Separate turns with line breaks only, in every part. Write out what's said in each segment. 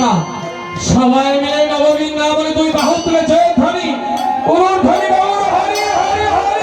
না সবাই মিলে নববৃন্দাবনে দুই বাহু তুলে জয়ধ্বনি পুরোধ্বনি গৌর হরি হরি হরি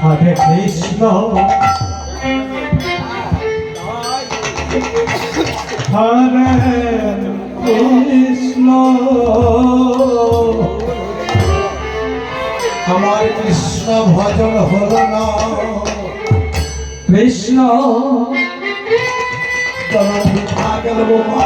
হরে কৃষ্ণ হরে কৃষ্ণ
আমার কৃষ্ণ ভজন হলো না
কৃষ্ণ
তবে বৃথা গেল বাবা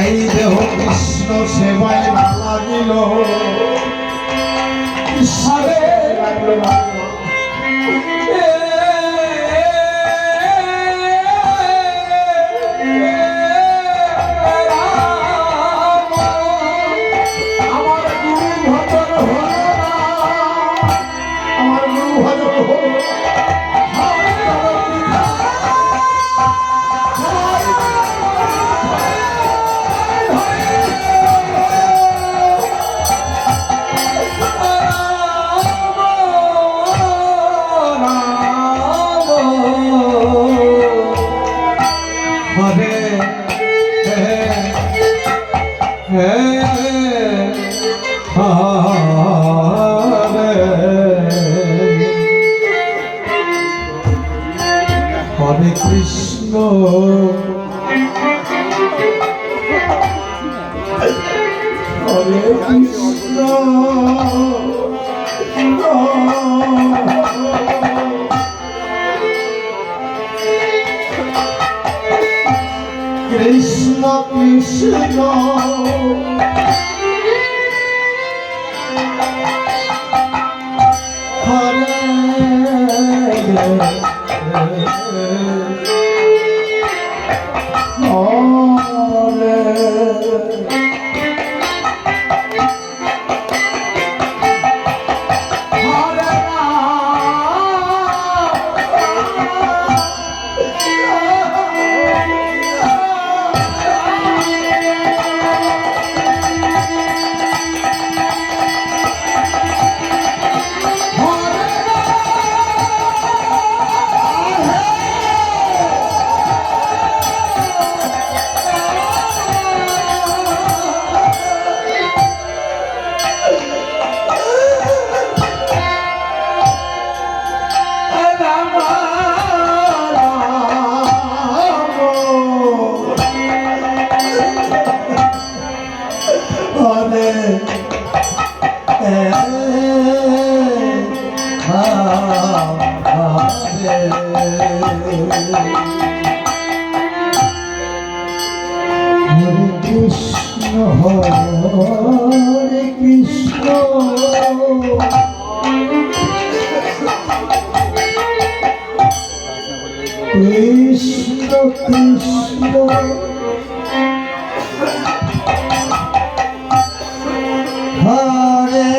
এই দেহ কৃষ্ণ সেবায় না লাগিল ঈশ্বরে লাগলো না আমার গুরু ভজন হলো না আমার গুরু ভজন হলো না হরে কৃষ্ণ হরে কৃষ্ণ কৃষ্ণ কৃষ্ণ কৃষ্ণ হরে কৃষ্ণ কৃষ্ণ কৃষ্ণ হরে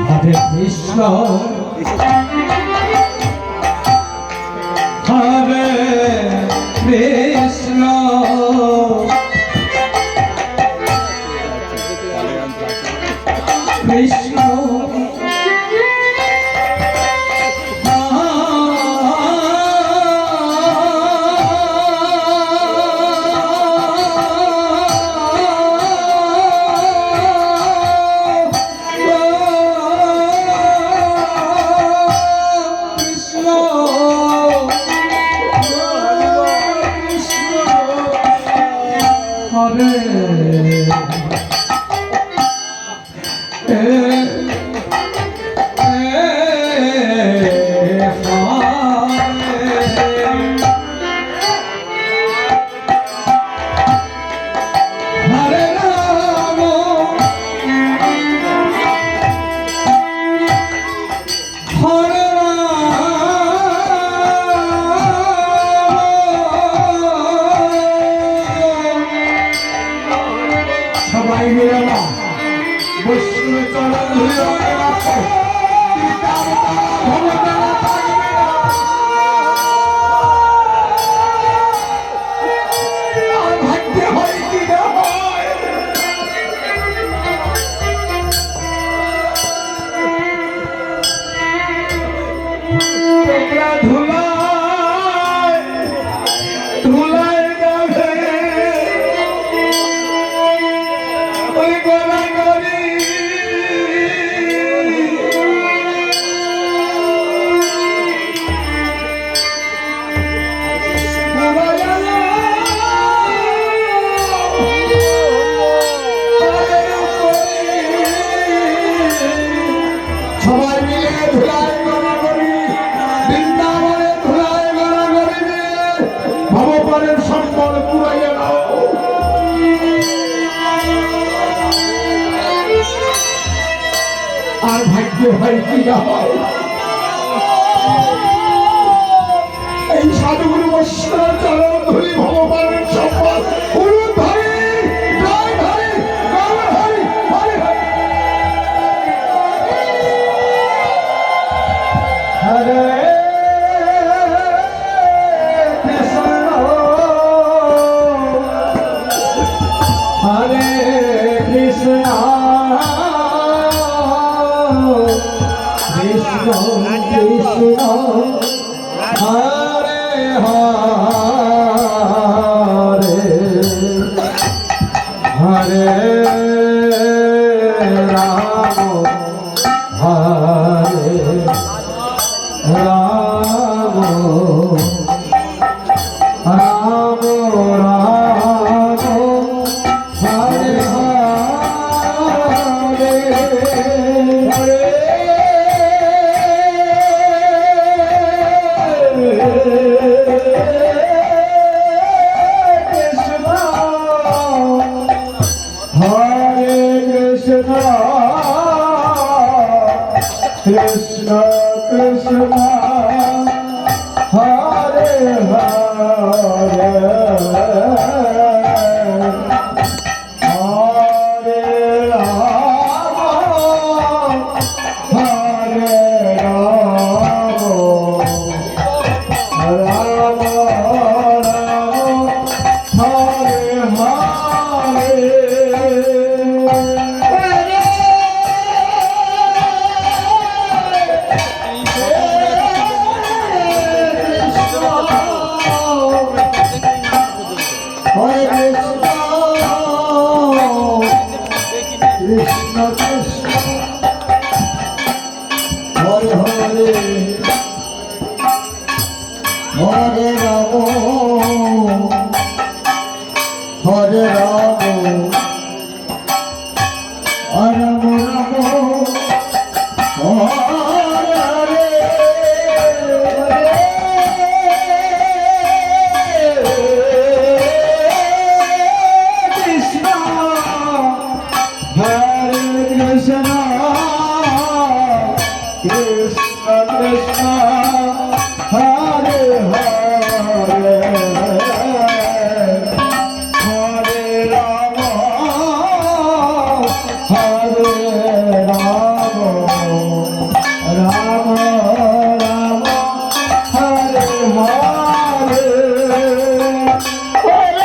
হরে কৃষ্ণ হরে কৃষ্ণ
কৃষ্ণ
সবাই মিলে না বৈষ্ণব চরণ ধরে রাখো ভাগ্যে হয় কি না হয় তোমরা ধুলায় ধুলায় যাবে ওই গোলা গরি সবাই মিলে ধুলায় গড়া গড়ি বৃন্দাবনে ধুলায় গড়া গড়ি ভবপালের সম্বল পুরাইয়া নাও আর ভাগ্য হয় কি না হয় এই সাধুগুরু বৈষ্ণব চরণ ধরি ভগবানের সম্পদ উরু ধরি জয় ধরি গৌর হরি হরি হরে
হরে কৃষ্ণ কৃষ্ণ কৃষ্ণ হরে হরে হরে রাম হরে রাম রাম রাম হরে হরে কৃষ্ণ হরে কৃষ্ণ কৃষ্ণ কৃষ্ণ হরে হরে হরে রাম হরে রাম রাম রাম হরে কৃষ্ণ কৃষ্ণ হরে হরে হরে রাম হরে রাম রাম রাম হরে কৃষ্ণ হরে কৃষ্ণ কৃষ্ণ কৃষ্ণ হরে হরে হরে রাম হরে রাম রাম রাম হরে হরে হরে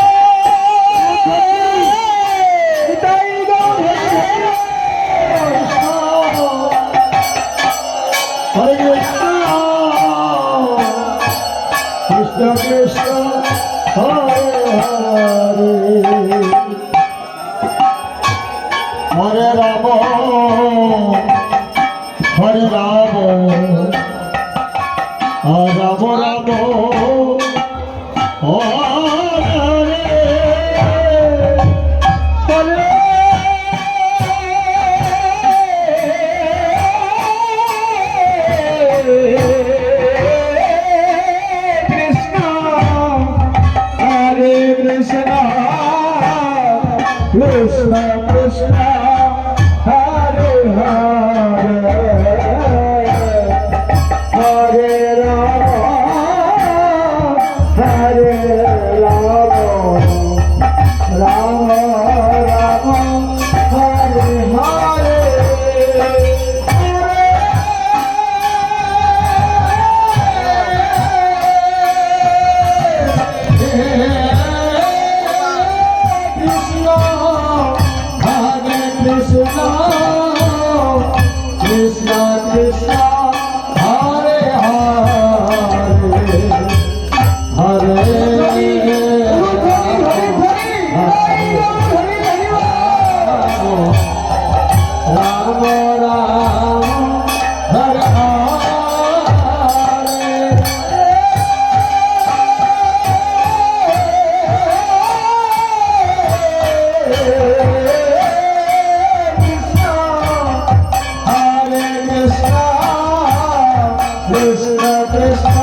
হরে রাম হরে রাম রাম রাম হরে হরে কৃষ্ণ হরে কৃষ্ণ কৃষ্ণ কৃষ্ণ হরে হরে হরে রাম হরে রাম রাম রাম হরে হরে কৃষ্ণ হরে কৃষ্ণ কৃষ্ণ কৃষ্ণ হরে হরে হরে রাম রাম হরে কৃষ্ণ কৃষ্ণ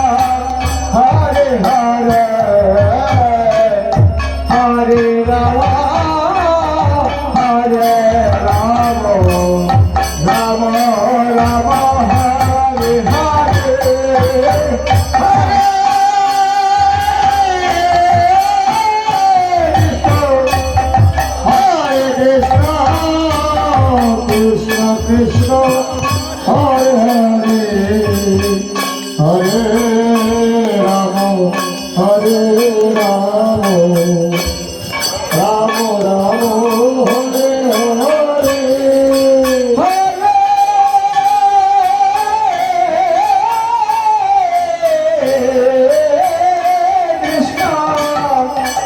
হরে হরে হরে রাম হরে রাম রাম রাম হরে হরে হরে কৃষ্ণ কৃষ্ণ কৃষ্ণ হরে হরে হরে রাম হরে রাম রাম রাম হরে হরে কৃষ্ণ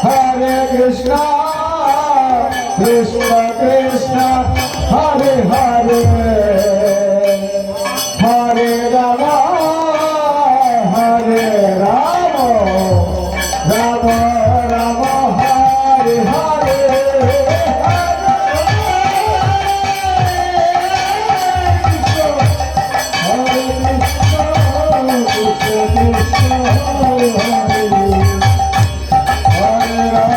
হরে কৃষ্ণ কৃষ্ণ কৃষ্ণ হরে হরে হরে রাম হরে রাম রাম রাম হরে হরে হরে কৃষ্ণ কৃষ্ণ কৃষ্ণ হরে হরে হরে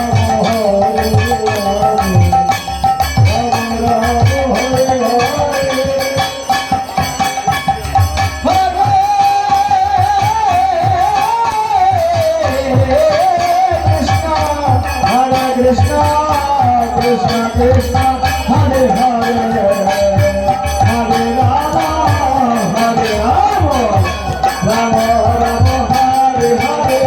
রাম হরে Ram Ram Ram Hare Hare Krishna, Krishna Krishna, Hare Hare, Hare Rama, Hare Rama, Rama Rama, Hare Hare,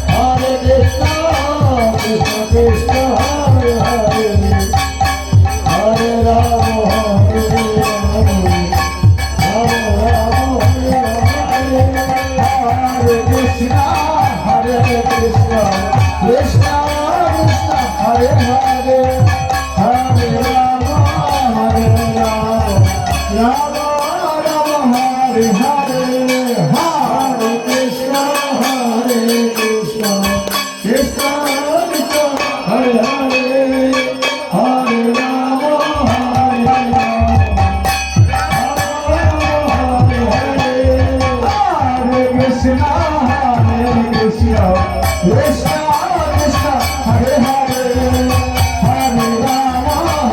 Hare Krishna, Krishna Krishna, Hare Hare, Hare Rama, Hare Rama. Hare Krishna, Hare Krishna, Krishna Krishna, Hare Hare, Hare Rama, Hare Rama, Rama Rama, Hare Hare, Hare Krishna, Hare Krishna, Krishna Krishna, Hare Hare, Hare Rama, Hare Rama. Krishna, Hare Krishna, Krishna Krishna, Hare Hare, Hare Rama,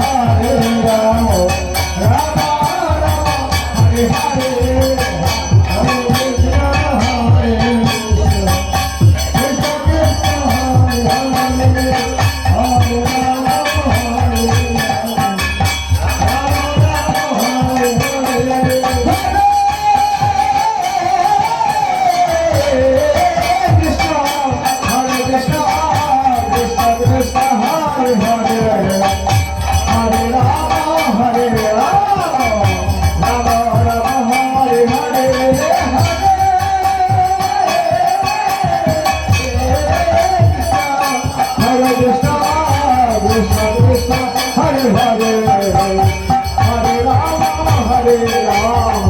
Krishna, Hare Hare, Hare Rama, Hare Rama.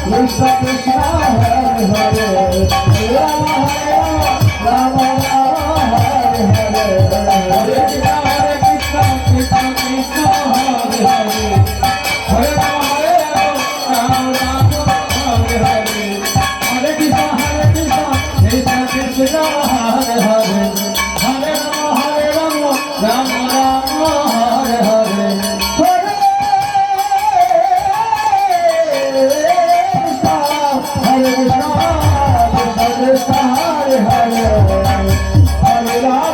Krishna Krishna Hare Hare Rama Hare Rama Rama Rama Hare Hare
Hare Krishna Krishna Krishna Hare Hare Hare Rama Rama Rama Hare Hare
Hare Krishna Krishna Krishna Hare Hare Hare Rama Rama Rama Hare Hare Hare Krishna Krishna Hare Hare Hare Rama Rama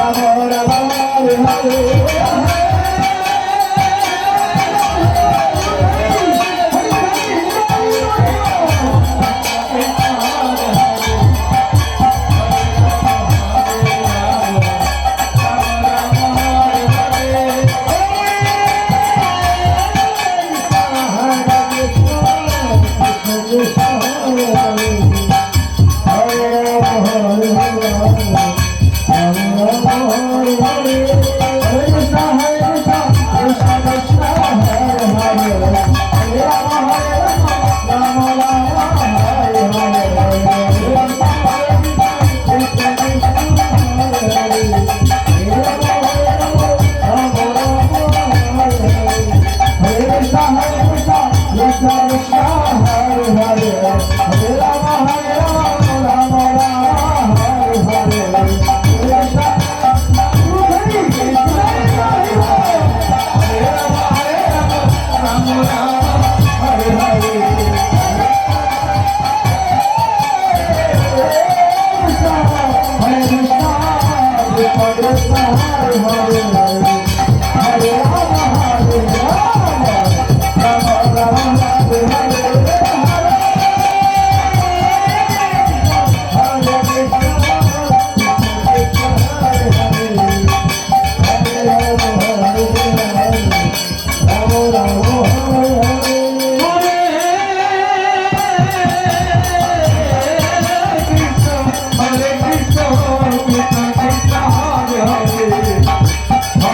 Rama Hare Hare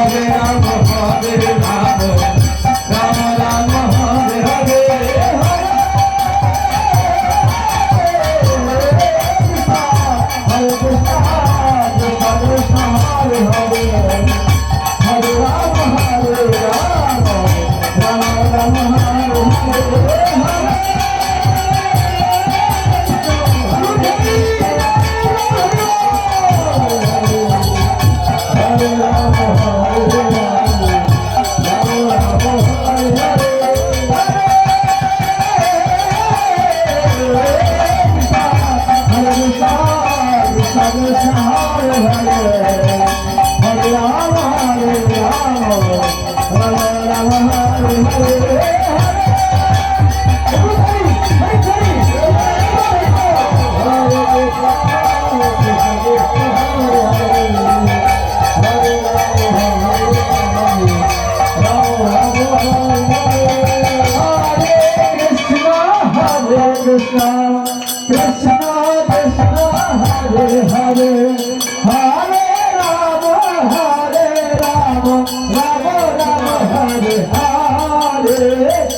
Krishna, Krishna Krishna, Hare Hare, Hare Rama, Rama Rama, Hare Hare.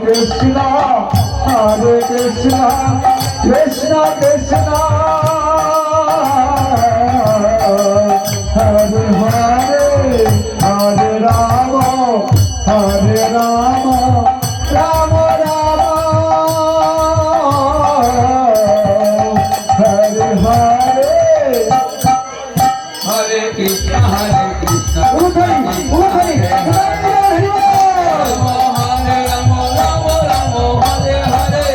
Krishna, Hare Krishna, Krishna Krishna, Hare Hare, Hare Rama, Hare Rama, Rama Rama, Hare Hare.
Hare Krishna, Hare Krishna,
Uthai, Uthai, Hare
Hare Rama, Rama Rama, Hare Hare.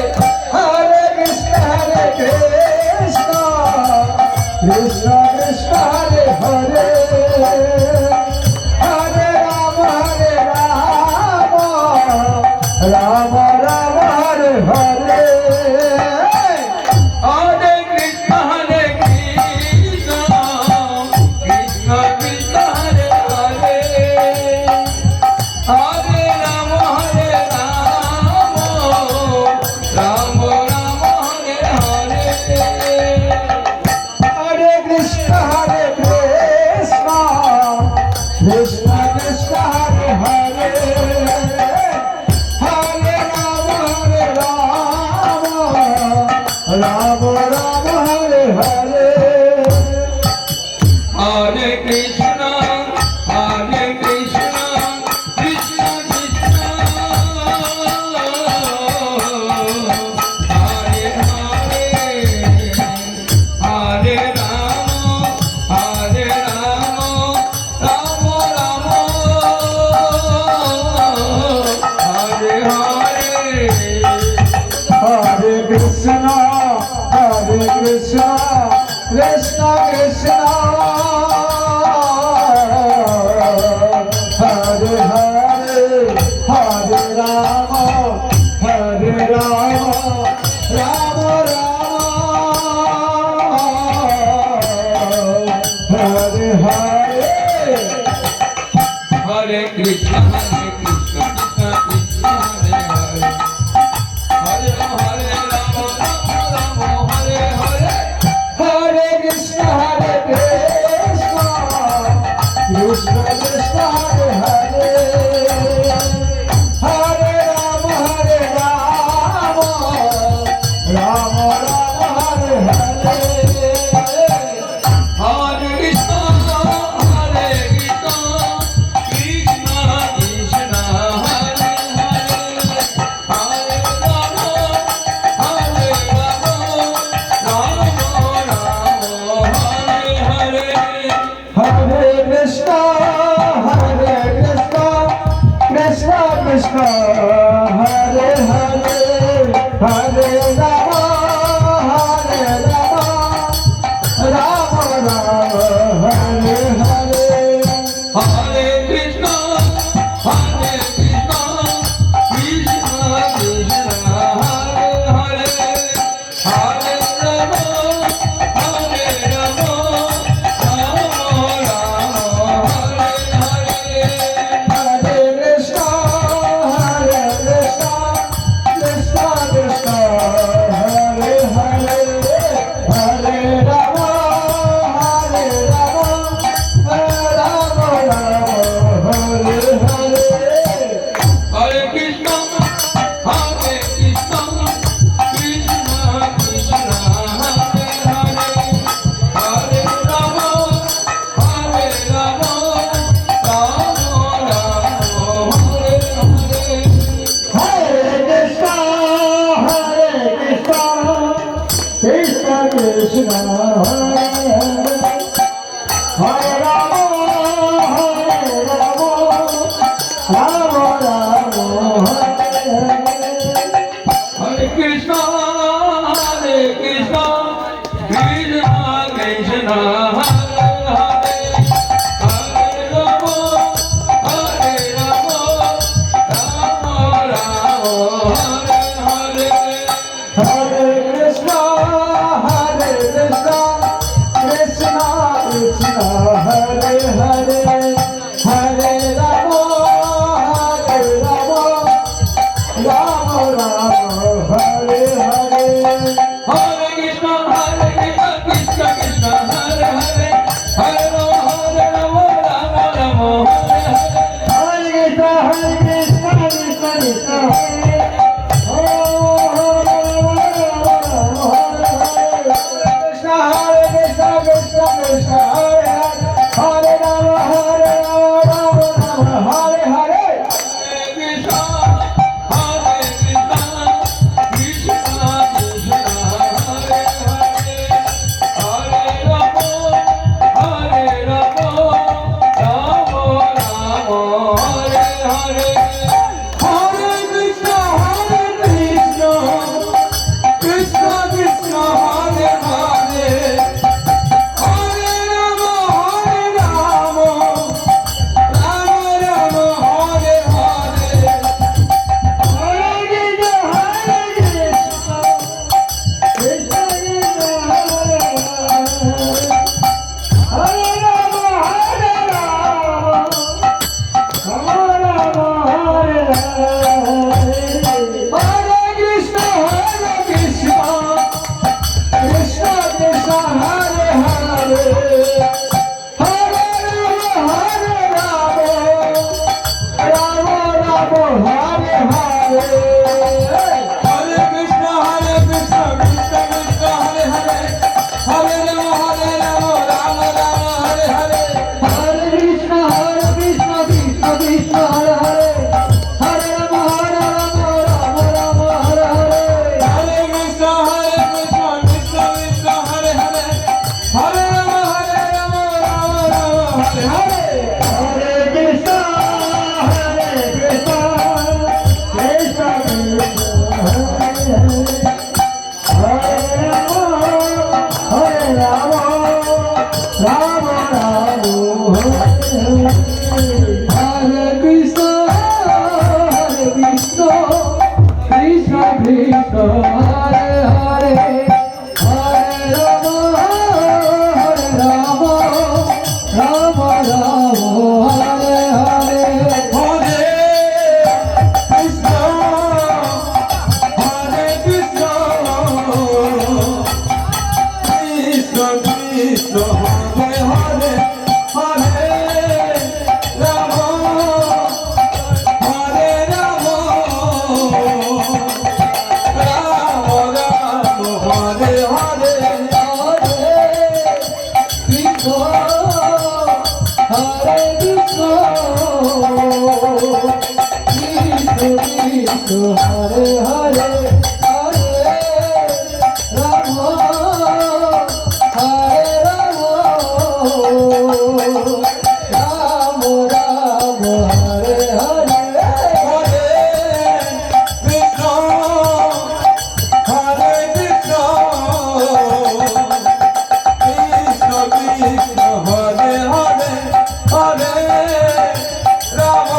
Hare Krishna, Krishna Krishna, Hare Hare, Hare Rama, Rama Rama, Hare Hare.
Hare Krishna, Hare Krishna, Krishna Krishna, Hare Hare. Hare Rama, Rama Rama, Hare Hare.
Hare Krishna, Krishna Krishna, Hare Hare, Hare Rama, Rama Rama, Hare Hare.
Hare Krishna, Hare Krishna, Krishna Krishna, Hare Hare, Hare Rama, Rama Rama, Hare Hare.
Hare Krishna, Krishna Krishna, Hare Hare, Hare Rama, Rama Rama, Hare Hare.
Hare Krishna, Krishna Krishna, Hare Hare. Hare Rama, Rama Rama, Hare Hare.
Hare Krishna, Krishna Krishna, Hare Hare, Hare Rama, Rama Rama, Hare Hare.
Hare Krishna, Hare Krishna, Krishna Krishna, Hare Hare. Hare Rama, Rama Rama, Hare Hare.
Hare Krishna, Krishna Krishna, Hare Hare, Hare Rama, Rama Rama, Hare Hare.
Hare Krishna, Hare Krishna, Krishna Krishna, Hare Hare. Hare Rama, Rama Rama, Hare Hare.
Hare Krishna, Krishna Krishna, Hare Hare, Hare Rama, Rama Rama, Hare Hare.
Hare Krishna, Hare Krishna, Krishna Krishna, Hare Hare. Hare Rama, Rama Rama, Hare Hare.
Hare Krishna, Krishna Krishna, Hare Hare, Hare Rama, Rama Rama, Hare Hare.
Hare Krishna, Hare Krishna, Krishna Krishna, Hare Hare. Hare Rama, Rama Rama, Hare Hare.
Hare Krishna, Krishna Krishna, Hare Hare, Hare Rama, Rama Rama, Hare Hare.
Hare Krishna, Krishna Krishna, Hare Hare. Hare Rama, Rama Rama, Hare Hare.
Hare Krishna, Krishna Krishna, Krishna Krishna Hare Hare Hare Ram Ram Ram Hare Hare
Hare Krishna Krishna Krishna Hare Hare Hare Ram Ram Ram Hare Hare
Krishna হরে কৃষ্ণ কৃষ্ণ কৃষ্ণ হরে হরে হরে রাম হরে রাম রাম রাম হরে হরে
হরে কৃষ্ণ কৃষ্ণ কৃষ্ণ হরে হরে হরে রাম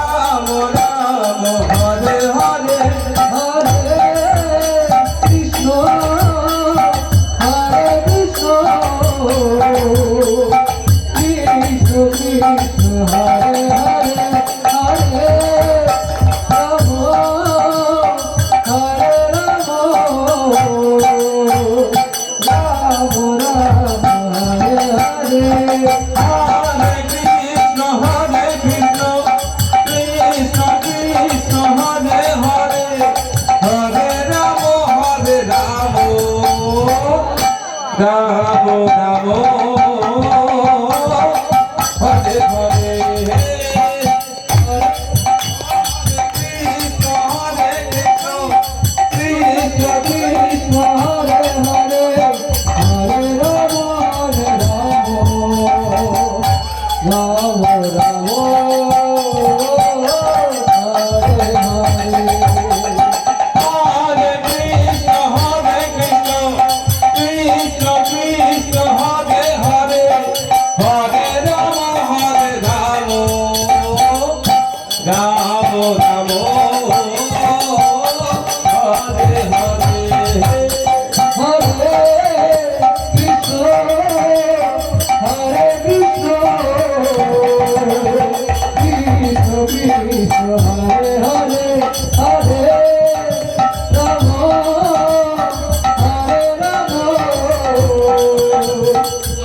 রাম রাম হরে হরে
হরে কৃষ্ণ হরে কৃষ্ণ কৃষ্ণ কৃষ্ণ হরে হরে হরে রাম হরে রাম রাম রাম হরে হরে
হরে কৃষ্ণ কৃষ্ণ কৃষ্ণ হরে হরে হরে রাম রাম রাম হরে হরে কৃষ্ণ কৃষ্ণ
কৃষ্ণ হরে হরে হরে রাম রাম রাম হরে হরে
হরে কৃষ্ণ কৃষ্ণ কৃষ্ণ হরে হরে হরে রাম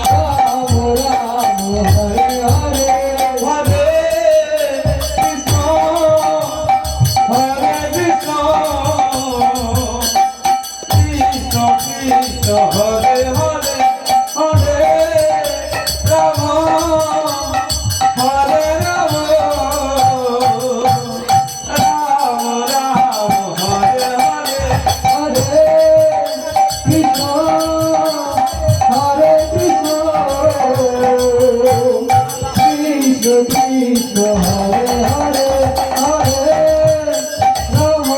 রাম রাম হরে হরে
হরে কৃষ্ণ হরে কৃষ্ণ কৃষ্ণ কৃষ্ণ হরে হরে হরে রাম হরে রাম রাম রাম হরে হরে
হরে কৃষ্ণ কৃষ্ণ কৃষ্ণ হরে হরে হরে রাম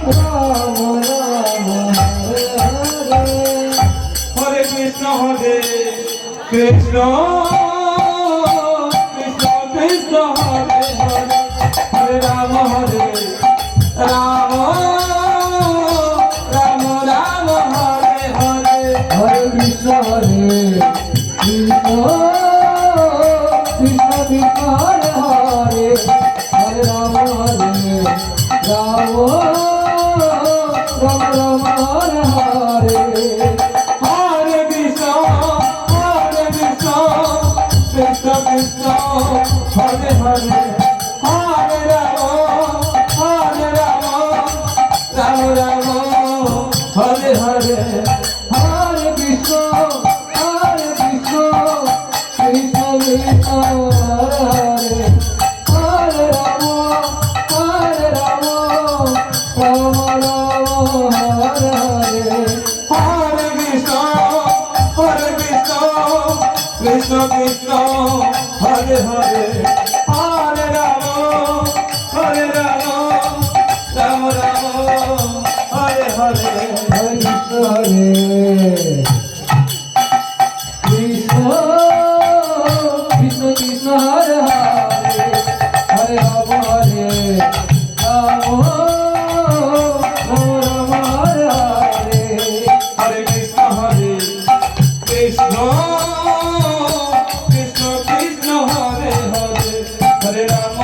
রাম রাম হরে হরে
হরে কৃষ্ণ হরে কৃষ্ণ কৃষ্ণ কৃষ্ণ হরে হরে হরে রাম হরে রাম রাম রাম হরে হরে
হরে কৃষ্ণ কৃষ্ণ কৃষ্ণ হরে হরে হরে রাম রাম রাম হরে হরে
হরে কৃষ্ণ কৃষ্ণ কৃষ্ণ কৃষ্ণ হরে হরে হরে রাম রাম রাম রাম হরে হরে
হরে কৃষ্ণ কৃষ্ণ কৃষ্ণ হরে হরে হরে রাম রাম রাম হরে হরে
হরে কৃষ্ণ কৃষ্ণ কৃষ্ণ হরে হরে রাম রাম রাম হরে হরে
হরে কৃষ্ণ কৃষ্ণ কৃষ্ণ হরে হরে হরে রাম রাম রাম হরে হরে
হরে কৃষ্ণ হরে
Krishna Krishna Krishna Hare Hare Hare Ram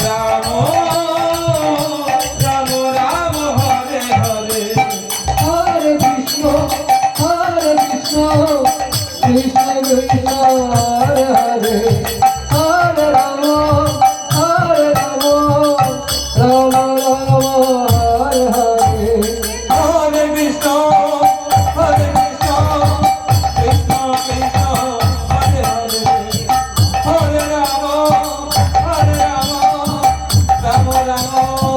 Ram Ram Ram Hare Hare
Hare Krishna, Krishna Krishna, Hare Hare, Hare Rama, Rama Rama, Hare Hare.
হরে কৃষ্ণ কৃষ্ণ কৃষ্ণ হরে হরে হরে রাম রাম রাম